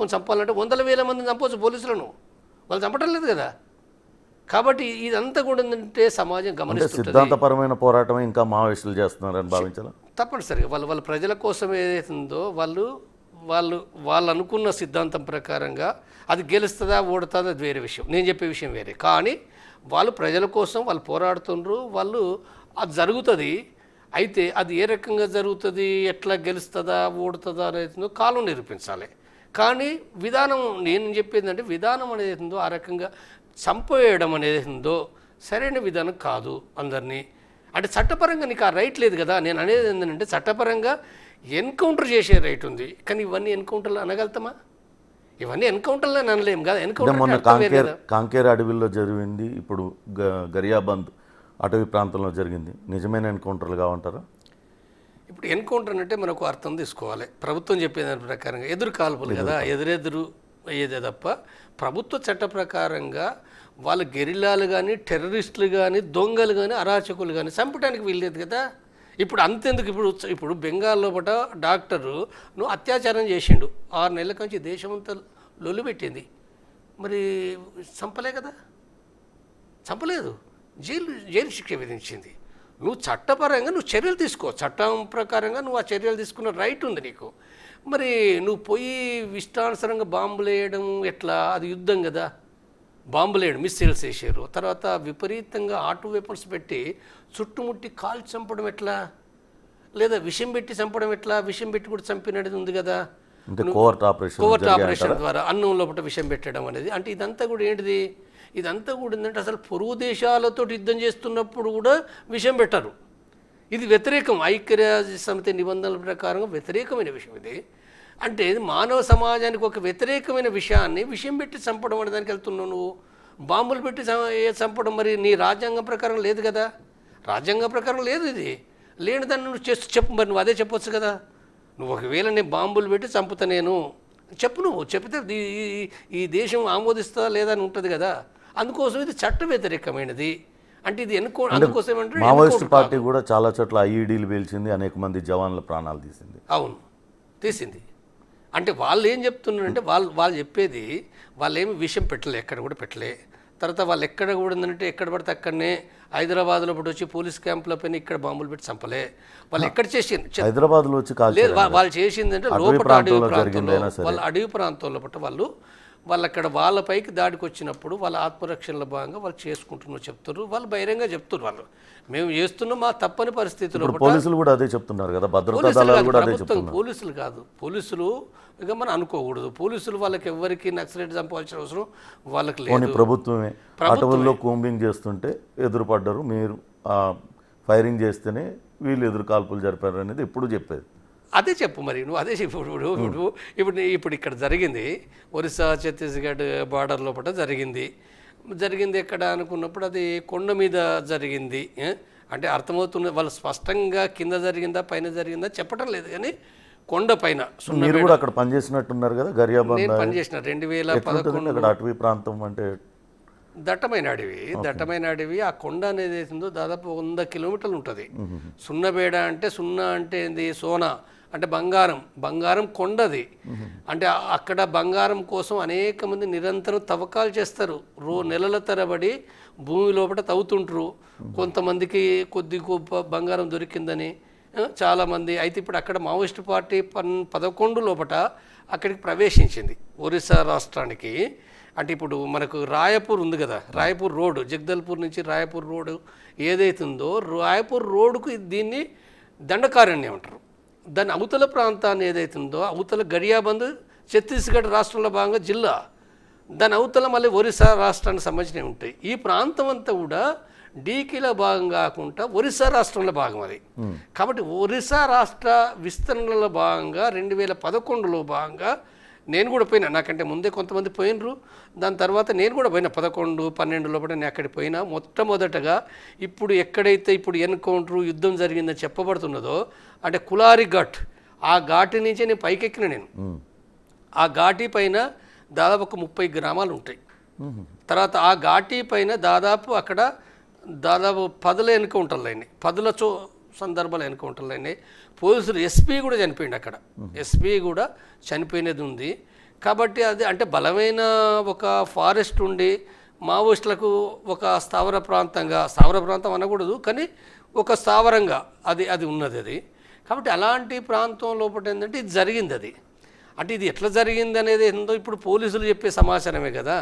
పట్టుకొని చంపాలంటే వందల వేల మందిని చంపవచ్చు పోలీసులను, వాళ్ళు చంపడం లేదు కదా. కాబట్టి ఇదంతా కూడా ఏంటంటే సమాజం గమనిస్తుంది. సిద్ధాంతపరమైన పోరాటం ఇంకా మావోయిస్టులు చేస్తున్నారని భావించాలి. తప్పనిసరిగా వాళ్ళ ప్రజల కోసం ఏదైతుందో వాళ్ళు అనుకున్న సిద్ధాంతం ప్రకారంగా అది గెలుస్తుందా ఓడుతుందా అది వేరే విషయం, నేను చెప్పే విషయం వేరే. కానీ వాళ్ళు ప్రజల కోసం వాళ్ళు పోరాడుతుండ్రు, వాళ్ళు అది జరుగుతుంది. అయితే అది ఏ రకంగా జరుగుతుంది, ఎట్లా గెలుస్తుందా ఓడుతుందా అనేది కాలం నిరూపించాలి. కానీ విధానం నేను చెప్పేది అంటే విధానం అనేది ఉందో ఆ రకంగా చంపేయడం అనేది ఉందో సరైన విధానం కాదు అందరినీ. అంటే చట్టపరంగా నీకు ఆ రైట్ లేదు కదా. నేను అనేది ఏంటంటే చట్టపరంగా ఎన్కౌంటర్ చేసే రైట్ ఉంది, కానీ ఇవన్నీ ఎన్కౌంటర్లు అనగలుగుతామా? ఇవన్నీ ఎన్కౌంటర్లో అనలేం కదా. ఎన్కౌంటర్ కాంకేర్ అడవిలో జరిగింది, ఇప్పుడు గరియాబంద్ అటవీ ప్రాంతంలో జరిగింది, నిజమైన ఎన్కౌంటర్లు కావంటారా? ఇప్పుడు ఎన్కౌంటర్ అంటే మనకు అర్థం తీసుకోవాలి. ప్రభుత్వం చెప్పేదాని ప్రకారంగా ఎదురు కాల్పులు కదా, ఎదురెదురు అయ్యేదే తప్ప ప్రభుత్వ చట్ట ప్రకారంగా వాళ్ళు గెరిల్లాలు కానీ టెర్రరిస్టులు కానీ దొంగలు కానీ అరాచకులు కానీ చంపడానికి వీల్లేదు కదా. ఇప్పుడు అంతెందుకు, ఇప్పుడు బెంగాల్లో పట డాక్టరు నువ్వు అత్యాచారం చేసిండు, 6 నెలల నుంచి దేశమంతా లొల్లు పెట్టింది, మరి చంపలే కదా, చంపలేదు, జైలు శిక్ష విధించింది. నువ్వు చట్టపరంగా నువ్వు చర్యలు తీసుకో, చట్టం ప్రకారంగా నువ్వు ఆ చర్యలు తీసుకున్న రైట్ ఉంది నీకు. మరి నువ్వు పోయి ఇష్టానుసారంగా బాంబులు వేయడం ఎట్లా? అది యుద్ధం కదా. బాంబులు వేయడం, మిస్సైల్స్ వేసారు, తర్వాత విపరీతంగా ఆటో వెపన్స్ పెట్టి చుట్టుముట్టి కాల్చి చంపడం ఎట్లా? లేదా విషం పెట్టి చంపడం ఎట్లా? విషం పెట్టి కూడా చంపినది ఉంది కదా, కోవర్ట్ ఆపరేషన్ ద్వారా అన్నం లోపల విషం పెట్టడం అనేది. అంటే ఇదంతా కూడా ఏంటిది? ఇదంతా కూడా ఏంటంటే అసలు పొరుగు దేశాలతో యుద్ధం చేస్తున్నప్పుడు కూడా విషం పెట్టరు. ఇది వ్యతిరేకం, ఐక్యరాజ్య సమితి నిబంధనల ప్రకారంగా వ్యతిరేకమైన విషయం ఇది. అంటే మానవ సమాజానికి ఒక వ్యతిరేకమైన విషయాన్ని విషయం పెట్టి చంపడం అనే దానికి వెళ్తున్నావు నువ్వు. బాంబులు పెట్టి చంపడం మరి నీ రాజ్యాంగం ప్రకారం లేదు కదా, రాజ్యాంగం ప్రకారం లేదు. ఇది లేని దాన్ని నువ్వు చెప్పు, మరి నువ్వు అదే చెప్పొచ్చు కదా. నువ్వు ఒకవేళ నేను బాంబులు పెట్టి చంపుతా నేను చెప్పు, నువ్వు చెప్తే ఈ దేశం ఆమోదిస్తుందా లేదా అని ఉంటుంది కదా. అందుకోసం ఇది చట్ట వ్యతిరేకమైనది. అంటే ఇది అందుకోసం ఏమంటే మావోయిస్ట్ పార్టీ కూడా చాలా చోట్ల ఐఈడీలు పేల్చింది, అనేక మంది జవాన్ల ప్రాణాలు తీసింది. అవును, తీసింది. అంటే వాళ్ళు ఏం చెప్తున్నారంటే వాళ్ళు చెప్పేది వాళ్ళు ఏమి విషయం పెట్టలే, ఎక్కడ కూడా పెట్టలే. తర్వాత వాళ్ళు ఎక్కడ కూడా ఏంటంటే ఎక్కడ పడితే అక్కడనే హైదరాబాద్లో పడి వచ్చి పోలీస్ క్యాంపుల పైన ఇక్కడ బాంబులు పెట్టి చంపలే. వాళ్ళు ఎక్కడ చేసింది హైదరాబాద్లో వచ్చి లేదు, వాళ్ళు చేసిందంటే లోపల అడవి ప్రాంతంలో, వాళ్ళ అడవి ప్రాంతంలో పట్ట వాళ్ళు అక్కడ వాళ్ళపైకి దాడికి వచ్చినప్పుడు వాళ్ళ ఆత్మరక్షణలో భాగంగా వాళ్ళు చేసుకుంటున్నారు చెప్తారు. వాళ్ళు బహిరంగ చెప్తారు, వాళ్ళు మేము చేస్తున్నాం మా తప్పని పరిస్థితిలో. పోలీసులు కూడా అదే చెప్తున్నారు కదా, భద్రతా దళాలు కూడా అదే చెప్తున్నారు. పోలీసులు కాదు, పోలీసులు ఇక మనం అనుకోకూడదు. పోలీసులు వాళ్ళకి ఎవరికి నక్సలైట్ చంపాల్సిన అవసరం వాళ్ళకి లేదు. ప్రభుత్వమే అటవుల్లో కూంబింగ్ చేస్తుంటే ఎదురుపడ్డారు, మీరు ఫైరింగ్ చేస్తేనే వీళ్ళు ఎదురు కాల్పులు జరిపారు అనేది ఎప్పుడు చెప్పేది. అదే చెప్పు మరి నువ్వు, అదే చెప్పు. ఇప్పుడు ఇక్కడ జరిగింది ఒరిస్సా ఛత్తీస్గఢ్ బార్డర్ లోపల జరిగింది ఎక్కడ అనుకున్నప్పుడు అది కొండ మీద జరిగింది. అంటే అర్థమవుతుంది, వాళ్ళు స్పష్టంగా కింద జరిగిందా పైన జరిగిందా చెప్పడం లేదు, కానీ కొండ పైన. మీరు కూడా అక్కడ పనిచేసినట్టున్నారు కదా గరియాబంద్? నేను పనిచేసిన 2011 అటవీ ప్రాంతం అంటే దట్టమైన అడవి. ఆ కొండ అనేది ఏందో దాదాపు 100 కిలోమీటర్లు ఉంటుంది. సున్నబేడ అంటే సున్నా అంటే ఏంది, సోనా అంటే బంగారం కొండది. అంటే అక్కడ బంగారం కోసం అనేక మంది నిరంతరం తవ్వకాలు చేస్తారు, నెలల తరబడి భూమి లోపల తవ్వుతుంటారు. కొంతమందికి కొద్ది గొప్ప బంగారం దొరికిందని చాలామంది. అయితే ఇప్పుడు అక్కడ మావోయిస్ట్ పార్టీ 2011 లోపల అక్కడికి ప్రవేశించింది ఒరిస్సా రాష్ట్రానికి. అంటే ఇప్పుడు మనకు రాయపూర్ ఉంది కదా, రాయపూర్ రోడ్డు, జగదల్పూర్ నుంచి రాయపూర్ రోడ్డు ఏదైతుందో రాయపూర్ రోడ్డుకు దీన్ని దండకారణ్యం అంటారు. దాని అవతల ప్రాంతాన్ని ఏదైతుందో అవతల గరియాబంద్ ఛత్తీస్గఢ్ రాష్ట్రంలో భాగంగా జిల్లా, దాని అవతల మళ్ళీ ఒరిస్సా రాష్ట్రానికి సంబంధించినవి ఉంటాయి. ఈ ప్రాంతం అంతా కూడా డీకీలో భాగం కాకుండా ఒరిస్సా రాష్ట్రంలో భాగం అది. కాబట్టి ఒరిస్సా రాష్ట్ర విస్తరణలో భాగంగా 2011లో భాగంగా నేను కూడా పోయినా, నాకంటే ముందే కొంతమంది పోయినరు. దాని తర్వాత నేను కూడా పోయినా 11-12 లోపల నేను అక్కడికి పోయినా. మొట్టమొదటగా ఇప్పుడు ఎక్కడైతే ఇప్పుడు ఎన్కౌంటరు యుద్ధం జరిగిందని చెప్పబడుతున్నదో అంటే కులారి ఘాట్, ఆ ఘాటి నుంచే నేను పైకెక్కిన. నేను ఆ ఘాటి పైన దాదాపు ఒక 30 గ్రామాలు ఉంటాయి. తర్వాత ఆ ఘాటి పైన దాదాపు అక్కడ దాదాపు 10 ఎన్కౌంటర్లు అయినాయి, 10 సందర్భాలు ఎన్కౌంటర్లు అయినాయి. పోలీసులు ఎస్పీ కూడా చనిపోయింది అక్కడ, ఎస్పీ కూడా చనిపోయినది ఉంది. కాబట్టి అది అంటే బలమైన ఒక ఫారెస్ట్ ఉండి మావోయిస్టులకు ఒక స్థావర ప్రాంతం అనకూడదు, కానీ ఒక స్థావరంగా అది ఉన్నది అది. కాబట్టి అలాంటి ప్రాంతం లోపల ఏంటంటే ఇది జరిగింది. అది అంటే ఇది ఎట్లా జరిగింది అనేది ఏందో ఇప్పుడు పోలీసులు చెప్పే సమాచారమే కదా.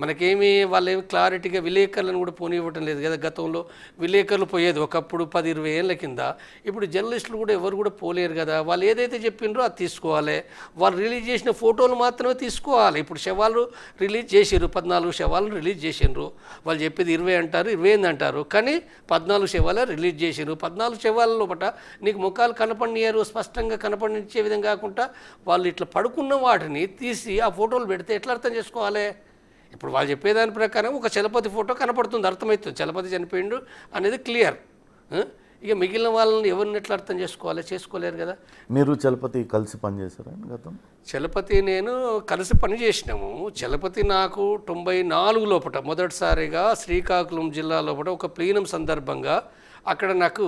మనకేమి వాళ్ళేమి క్లారిటీగా విలేకరులను కూడా పోనివ్వటం లేదు కదా. గతంలో విలేకరులు పోయేది ఒకప్పుడు 10-20 ఏళ్ళ కింద. ఇప్పుడు జర్నలిస్టులు కూడా ఎవరు కూడా పోలేరు కదా. వాళ్ళు ఏదైతే చెప్పిండ్రో అది తీసుకోవాలి. వాళ్ళు రిలీజ్ చేసిన ఫోటోలు మాత్రమే తీసుకోవాలి. ఇప్పుడు శవాలు రిలీజ్ చేసిర్రు, 14 శవాలు రిలీజ్ చేసిండ్రు. వాళ్ళు చెప్పేది 20 అంటారు, 28 అంటారు, కానీ 14 శవాలే రిలీజ్ చేసిండ్రు. 14 శవాల లోపల నీకు ముఖాలు కనపడినారు, స్పష్టంగా కనపడించే విధంగా కాకుండా వాళ్ళు ఇట్లా పడుకున్న వాటిని తీసి ఆ ఫోటోలు పెడితే ఎట్లా అర్థం చేసుకోవాలి? ఇప్పుడు వాళ్ళు చెప్పేదాని ప్రకారం ఒక చలపతి ఫోటో కనపడుతుంది, అర్థమవుతుంది చలపతి చనిపోయిండు అనేది క్లియర్. ఇక మిగిలిన వాళ్ళని ఎవరిని ఎట్లా అర్థం చేసుకోలేరు కదా. మీరు చలపతి కలిసి పనిచేశారా గతం? చలపతి నేను కలిసి పని చేసినాము. చలపతి నాకు 94 లోపల మొదటిసారిగా శ్రీకాకుళం జిల్లా లోపల ఒక ప్లీనం సందర్భంగా అక్కడ నాకు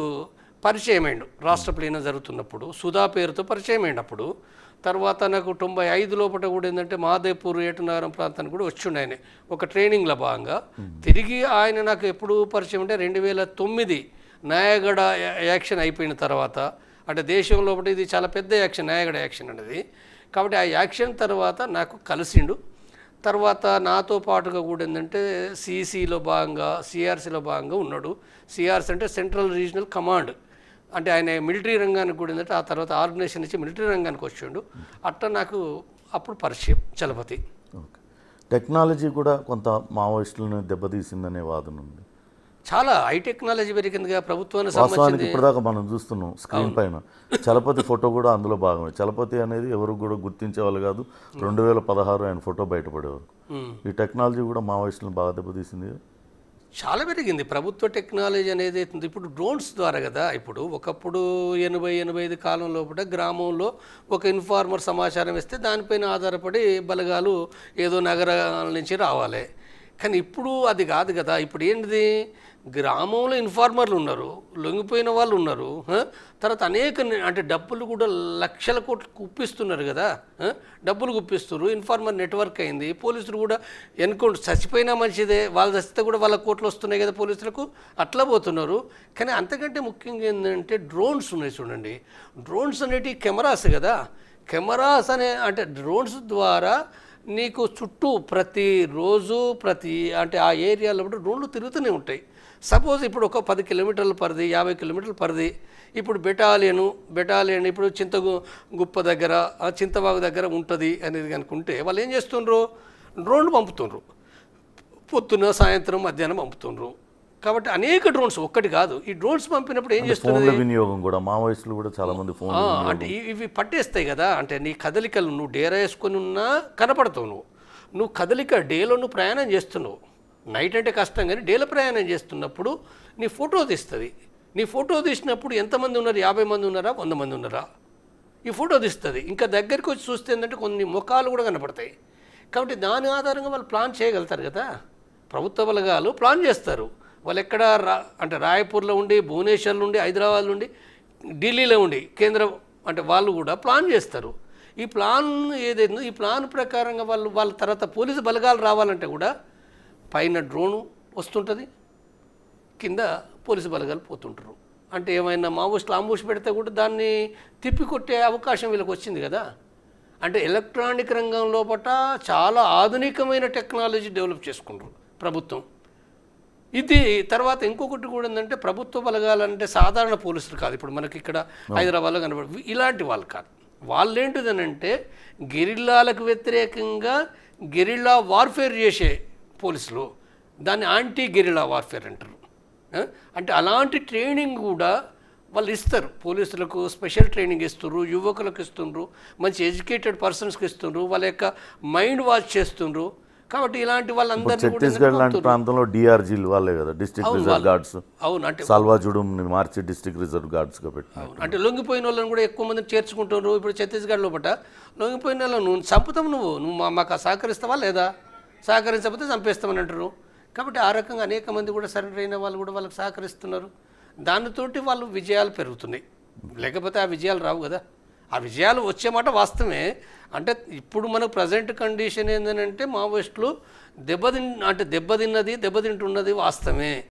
పరిచయం అయిండు. రాష్ట్ర ప్లీనం జరుగుతున్నప్పుడు సుధా పేరుతో పరిచయం అయిండు. అప్పుడు తర్వాత నాకు 95 లోపల కూడా ఏంటంటే మాదేపూర్ ఏటునగరం ప్రాంతానికి కూడా వచ్చిండు ఆయన ఒక ట్రైనింగ్లో భాగంగా. తిరిగి ఆయన నాకు ఎప్పుడు పరిచయం అంటే 2009 నాయగడ యాక్షన్ అయిపోయిన తర్వాత, అంటే దేశం లోపల ఇది చాలా పెద్ద యాక్షన్ నాయగడ యాక్షన్ అనేది. కాబట్టి ఆ యాక్షన్ తర్వాత నాకు కలిసిండు. తర్వాత నాతో పాటుగా కూడా ఏంటంటే సిసిలో భాగంగా సిఆర్సీలో భాగంగా ఉన్నాడు. సిఆర్సీ అంటే సెంట్రల్ రీజనల్ కమాండ్, అంటే ఆయన మిలిటరీ రంగానికి కూడా ఏంటంటే ఆ తర్వాత ఆర్గనైజేషన్ నుంచి మిలిటరీ రంగానికి వచ్చిండు. అట్లా నాకు అప్పుడు పరిచయం చలపతి. ఓకే. టెక్నాలజీ కూడా కొంత మావోయిస్టులను దెబ్బతీసిందనే వాదన ఉంది. చాలా హై టెక్నాలజీ పెరిగిందిగా ప్రభుత్వానికి వాస్తవానికి. సంబంధించి. ఇప్పటిదాకా మనం చూస్తున్నాం స్క్రీన్ పైన చలపతి ఫోటో కూడా అందులో భాగమే. చలపతి అనేది ఎవరు కూడా గుర్తించేవాళ్ళు కాదు. 2016 ఆయన ఫోటో బయటపడేవారు. ఈ టెక్నాలజీ కూడా మావోయిస్టులను బాగా దెబ్బతీసింది. చాలా పెరిగింది ప్రభుత్వ టెక్నాలజీ అనేది. ఇప్పుడు డ్రోన్స్ ద్వారా కదా. ఇప్పుడు ఒకప్పుడు 80-85 కాలం లోపల గ్రామంలో ఒక ఇన్ఫార్మర్ సమాచారం ఇస్తే దానిపైన ఆధారపడి బలగాలు ఏదో నగరాల నుంచి రావాలి. కానీ ఇప్పుడు అది కాదు కదా. ఇప్పుడు ఏంటిది, గ్రామంలో ఇన్ఫార్మర్లు ఉన్నారు, లొంగిపోయిన వాళ్ళు ఉన్నారు, తర్వాత అనేక అంటే డబ్బులు కూడా లక్షల కోట్లు కుప్పిస్తున్నారు కదా. డబ్బులు కుప్పిస్తున్నారు, ఇన్ఫార్మర్ నెట్వర్క్ అయింది. పోలీసులు కూడా ఎన్కౌంటర్ చచ్చిపోయినా మంచిదే, వాళ్ళు చచ్చితే కూడా వాళ్ళ కోట్లు వస్తున్నాయి కదా పోలీసులకు, అట్లా పోతున్నారు. కానీ అంతకంటే ముఖ్యంగా ఏంటంటే డ్రోన్స్ ఉన్నాయి చూడండి. డ్రోన్స్ అనేటివి కెమెరాస్ కదా. కెమెరాస్ అంటే డ్రోన్స్ ద్వారా నీకు చుట్టూ ప్రతిరోజు అంటే ఆ ఏరియాలో డ్రోన్లు తిరుగుతూనే ఉంటాయి. సపోజ్ ఇప్పుడు ఒక 10 కిలోమీటర్ల పరిధి, 50 కిలోమీటర్ల పరిధి, ఇప్పుడు బెటాలియన్ ఇప్పుడు చింతగుప్ప దగ్గర, చింతవాగు దగ్గర ఉంటుంది అనేది కనుకుంటే వాళ్ళు ఏం చేస్తుండ్రు, డ్రోన్లు పంపుతుండ్రు. పొద్దున సాయంత్రం మధ్యాహ్నం పంపుతుండ్రు. కాబట్టి అనేక డ్రోన్స్, ఒక్కటి కాదు. ఈ డ్రోన్స్ పంపినప్పుడు ఏం చేస్తుంది, వినియోగం కూడా మావోయిస్టులు కూడా చాలా మంది ఫోన్ అంటే ఇవి పట్టేస్తాయి కదా. అంటే నీ కదలికలు నువ్వు డేరా వేసుకొని ఉన్నా కనపడతావు. నువ్వు కదలిక డేలో నువ్వు ప్రయాణం చేస్తున్నావు. నైట్ అంటే కష్టం, కానీ డేలో ప్రయాణం చేస్తున్నప్పుడు నీ ఫోటో తీస్తుంది. నీ ఫోటో తీసినప్పుడు ఎంతమంది ఉన్నారు, 50 మంది ఉన్నారా, 100 మంది ఉన్నారా, ఈ ఫోటో తీస్తుంది. ఇంకా దగ్గరికి వచ్చి చూస్తే ఏంటంటే కొన్ని ముఖాలు కూడా కనపడతాయి. కాబట్టి దాని ఆధారంగా వాళ్ళు ప్లాన్ చేయగలుగుతారు కదా. ప్రభుత్వ బలగాలు ప్లాన్ చేస్తారు. వాళ్ళు ఎక్కడ అంటే రాయపూర్లో ఉండి, భువనేశ్వర్లో ఉండి, హైదరాబాద్లో ఉండి, ఢిల్లీలో ఉండి కేంద్రం అంటే వాళ్ళు కూడా ప్లాన్ చేస్తారు. ఈ ప్లాన్ ఏదైతుందో ఈ ప్లాన్ ప్రకారంగా వాళ్ళ తర్వాత పోలీసు బలగాలు రావాలంటే కూడా పైన డ్రోను వస్తుంటుంది, కింద పోలీసు బలగాలు పోతుంటారు. అంటే ఏమైనా మావోయిస్టులు అంబుష్ పెడితే కూడా దాన్ని తిప్పికొట్టే అవకాశం వీళ్ళకి వచ్చింది కదా. అంటే ఎలక్ట్రానిక్ రంగం లోపల చాలా ఆధునికమైన టెక్నాలజీ డెవలప్ చేసుకుంటారు ప్రభుత్వం. ఇది తర్వాత ఇంకొకటి కూడా ఏంటంటే ప్రభుత్వ బలగాలంటే సాధారణ పోలీసులు కాదు. ఇప్పుడు మనకి ఇక్కడ హైదరాబాద్లో కనబడి ఇలాంటి వాళ్ళు కాదు. వాళ్ళు ఏంటిదనంటే గెరిల్లాలకు వ్యతిరేకంగా గెరిల్లా వార్ఫేర్ చేసే పోలీసులు, దాన్ని యాంటీ గెరిల్లా వార్ఫేర్ అంటారు. అంటే అలాంటి ట్రైనింగ్ కూడా వాళ్ళు ఇస్తారు. పోలీసులకు స్పెషల్ ట్రైనింగ్ ఇస్తున్నారు, యువకులకు ఇస్తున్నారు, మంచి ఎడ్యుకేటెడ్ పర్సన్స్కి ఇస్తున్నారు, వాళ్ళ యొక్క మైండ్ వాష్ చేస్తున్నారు. కాబట్టి ఇలాంటి వాళ్ళందరినీ ఛత్తీస్గఢ్ లాంటి ప్రాంతంలో డిఆర్జీలు వాళ్ళే కదా, డిస్ట్రిక్ట్ రిజర్వ్ గార్డ్స్. అవును, అంటే సాల్వాజుడుని మార్చి డిస్ట్రిక్ట్ రిజర్వ్ గార్డ్స్గా పెట్టినారు. అంటే లొంగిపోయిన వాళ్ళని కూడా ఎక్కువ మందిని చేర్చుకుంటున్నారు. ఇప్పుడు ఛత్తీస్గఢ్ లోపల లొంగిపోయిన వాళ్ళను నువ్వు చంపుతావు, నువ్వు మాకు సహకరిస్తావా లేదా, సహకరించకపోతే చంపేస్తామని అంటారు. కాబట్టి ఆ రకంగా అనేక మంది కూడా సరెండర్ అయిన వాళ్ళు కూడా వాళ్ళకి సహకరిస్తున్నారు. దానితోటి వాళ్ళు విజయాలు పెరుగుతున్నాయి. లేకపోతే ఆ విజయాలు రావు కదా. ఆ విజయాలు వచ్చే మాట వాస్తవమే. అంటే ఇప్పుడు మనకు ప్రజెంట్ కండిషన్ ఏంటంటే మావోయిస్టులు దెబ్బతింటున్నది వాస్తవమే.